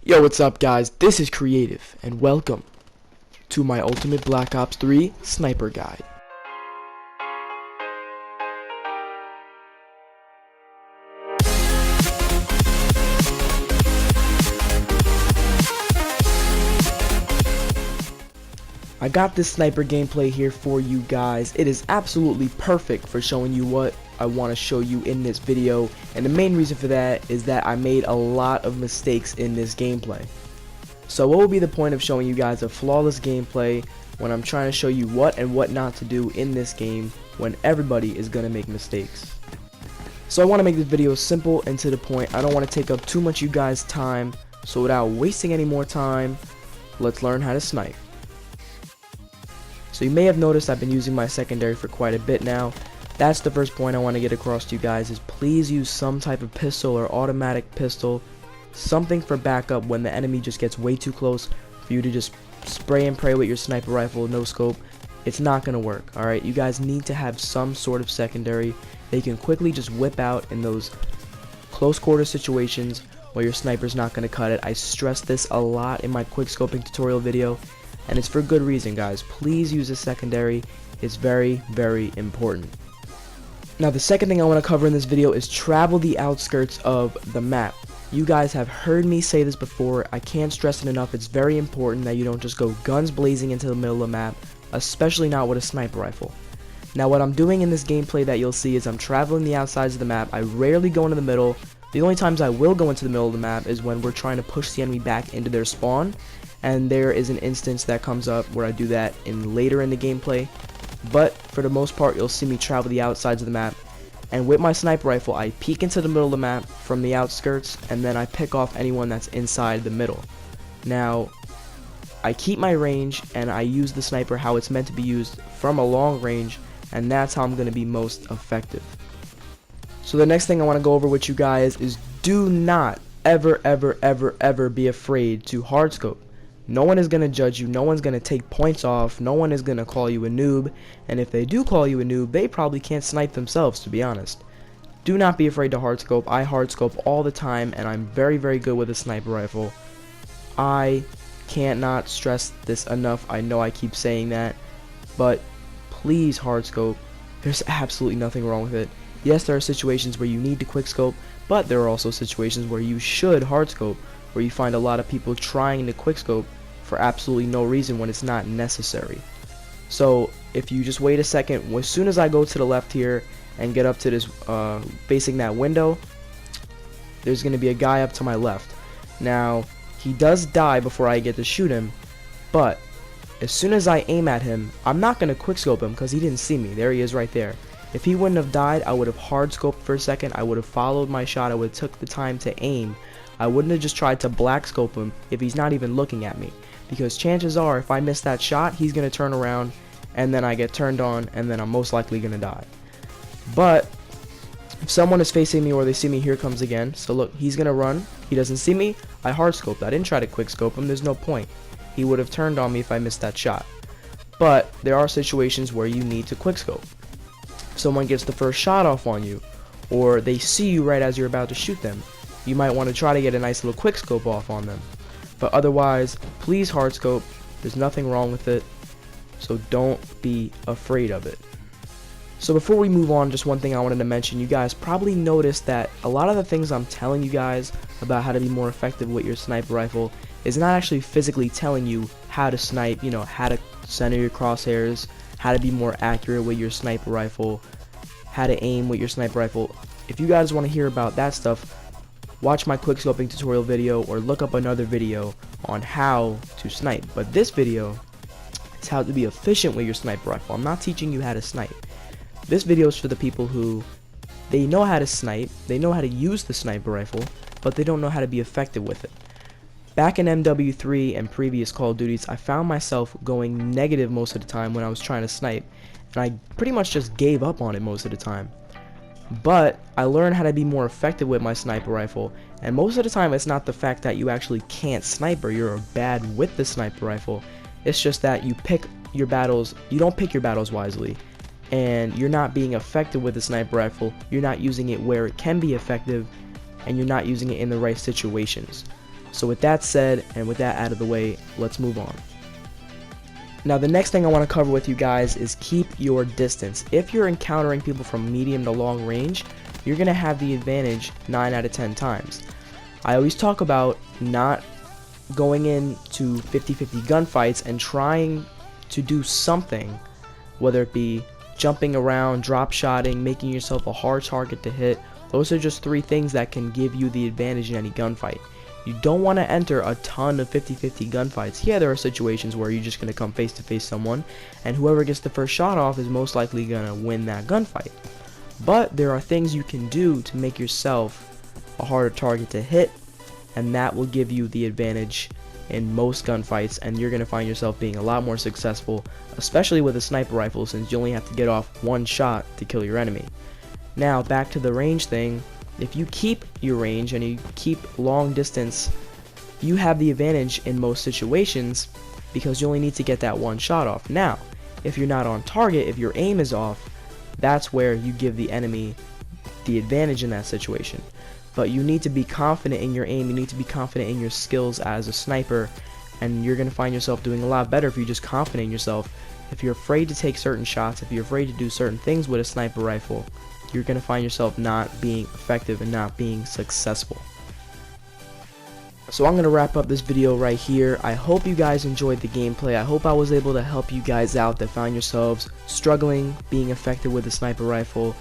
Yo, what's up guys? This is Kreative, and welcome to my Ultimate Black Ops 3 Sniper Guide. I got this sniper gameplay here for you guys. It is absolutely perfect for showing you what I want to show you in this video, and the main reason for that is that I made a lot of mistakes in this gameplay. So what will be the point of showing you guys a flawless gameplay when I'm trying to show you what and what not to do in this game when everybody is going to make mistakes? So I want to make this video simple and to the point. I don't want to take up too much of you guys' time, so without wasting any more time, let's learn how to snipe. So you may have noticed I've been using my secondary for quite a bit now. That's the first point I want to get across to you guys, is please use some type of pistol or automatic pistol, something for backup when the enemy just gets way too close for you to just spray and pray with your sniper rifle, no scope. It's not going to work, alright? You guys need to have some sort of secondary that you can quickly just whip out in those close quarter situations where your sniper's not going to cut it. I stress this a lot in my quick scoping tutorial video, and it's for good reason, guys. Please use a secondary. It's very, very important. Now, the second thing I want to cover in this video is travel the outskirts of the map. You guys have heard me say this before. I can't stress it enough. It's very important that you don't just go guns blazing into the middle of the map, especially not with a sniper rifle. Now, what I'm doing in this gameplay that you'll see is I'm traveling the outsides of the map. I rarely go into the middle. The only times I will go into the middle of the map is when we're trying to push the enemy back into their spawn, and there is an instance that comes up where I do that later in the gameplay. But for the most part, you'll see me travel the outsides of the map, and with my sniper rifle I peek into the middle of the map from the outskirts, and then I pick off anyone that's inside the middle. Now, I keep my range and I use the sniper how it's meant to be used, from a long range, and that's how I'm going to be most effective. So the next thing I want to go over with you guys is, do not ever be afraid to hardscope. No one is going to judge you, no one's going to take points off, no one is going to call you a noob, and if they do call you a noob, they probably can't snipe themselves, to be honest. Do not be afraid to hardscope. I hardscope all the time, and I'm very, very good with a sniper rifle. I cannot stress this enough. I know I keep saying that, but please hardscope. There's absolutely nothing wrong with it. Yes, there are situations where you need to quickscope, but there are also situations where you should hardscope, where you find a lot of people trying to quickscope for absolutely no reason when it's not necessary. So if you just wait a second, as soon as I go to the left here and get up to this facing that window, there's going to be a guy up to my left. Now, he does die before I get to shoot him, but as soon as I aim at him, I'm not going to quickscope him because he didn't see me. There he is right there. If he wouldn't have died, I would have hardscoped for a second. I would have followed my shot. I would have took the time to aim. I wouldn't have just tried to black scope him if he's not even looking at me, because chances are if I miss that shot, he's going to turn around and then I get turned on and then I'm most likely going to die. But if someone is facing me or they see me, here comes again. So look, he's going to run. He doesn't see me. I hard scoped. I didn't try to quick scope him. There's no point. He would have turned on me if I missed that shot. But there are situations where you need to quick scope. If someone gets the first shot off on you, or they see you right as you're about to shoot them, you might want to try to get a nice little quick scope off on them. But otherwise, please hardscope. There's nothing wrong with it, so don't be afraid of it. So before we move on, just one thing I wanted to mention. You guys probably noticed that a lot of the things I'm telling you guys about how to be more effective with your sniper rifle is not actually physically telling you how to snipe, you know, how to center your crosshairs, how to be more accurate with your sniper rifle, how to aim with your sniper rifle. If you guys want to hear about that stuff, watch my quick scoping tutorial video or look up another video on how to snipe. But this video is how to be efficient with your sniper rifle. I'm not teaching you how to snipe. This video is for the people who, they know how to snipe, they know how to use the sniper rifle, but they don't know how to be effective with it. Back in MW3 and previous Call of Duties, I found myself going negative most of the time when I was trying to snipe, and I pretty much just gave up on it most of the time. But I learned how to be more effective with my sniper rifle, and most of the time it's not the fact that you actually can't snipe or you're bad with the sniper rifle. It's just that you pick your battles, you don't pick your battles wisely, and you're not being effective with the sniper rifle. You're not using it where it can be effective, and you're not using it in the right situations. So with that said, and with that out of the way, let's move on. Now the next thing I want to cover with you guys is keep your distance. If you're encountering people from medium to long range, you're going to have the advantage 9 out of 10 times. I always talk about not going into 50-50 gunfights and trying to do something, whether it be jumping around, drop shotting, making yourself a hard target to hit. Those are just 3 things that can give you the advantage in any gunfight. You don't want to enter a ton of 50-50 gunfights. Yeah, there are situations where you're just going to come face to face someone, and whoever gets the first shot off is most likely going to win that gunfight. But there are things you can do to make yourself a harder target to hit, and that will give you the advantage in most gunfights, and you're going to find yourself being a lot more successful, especially with a sniper rifle, since you only have to get off 1 shot to kill your enemy. Now back to the range thing. If you keep your range and you keep long distance, you have the advantage in most situations because you only need to get that 1 shot off. Now, if you're not on target, if your aim is off, that's where you give the enemy the advantage in that situation. But you need to be confident in your aim, you need to be confident in your skills as a sniper, and you're going to find yourself doing a lot better if you're just confident in yourself. If you're afraid to take certain shots, if you're afraid to do certain things with a sniper rifle, you're going to find yourself not being effective and not being successful. So I'm going to wrap up this video right here. I hope you guys enjoyed the gameplay. I hope I was able to help you guys out that found yourselves struggling being effective with a sniper rifle.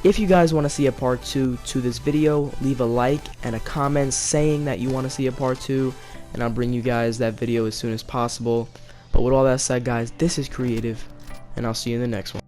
If you guys want to see a part 2 to this video, leave a like and a comment saying that you want to see a part 2, and I'll bring you guys that video as soon as possible. But with all that said, guys, this is Kreative, and I'll see you in the next one.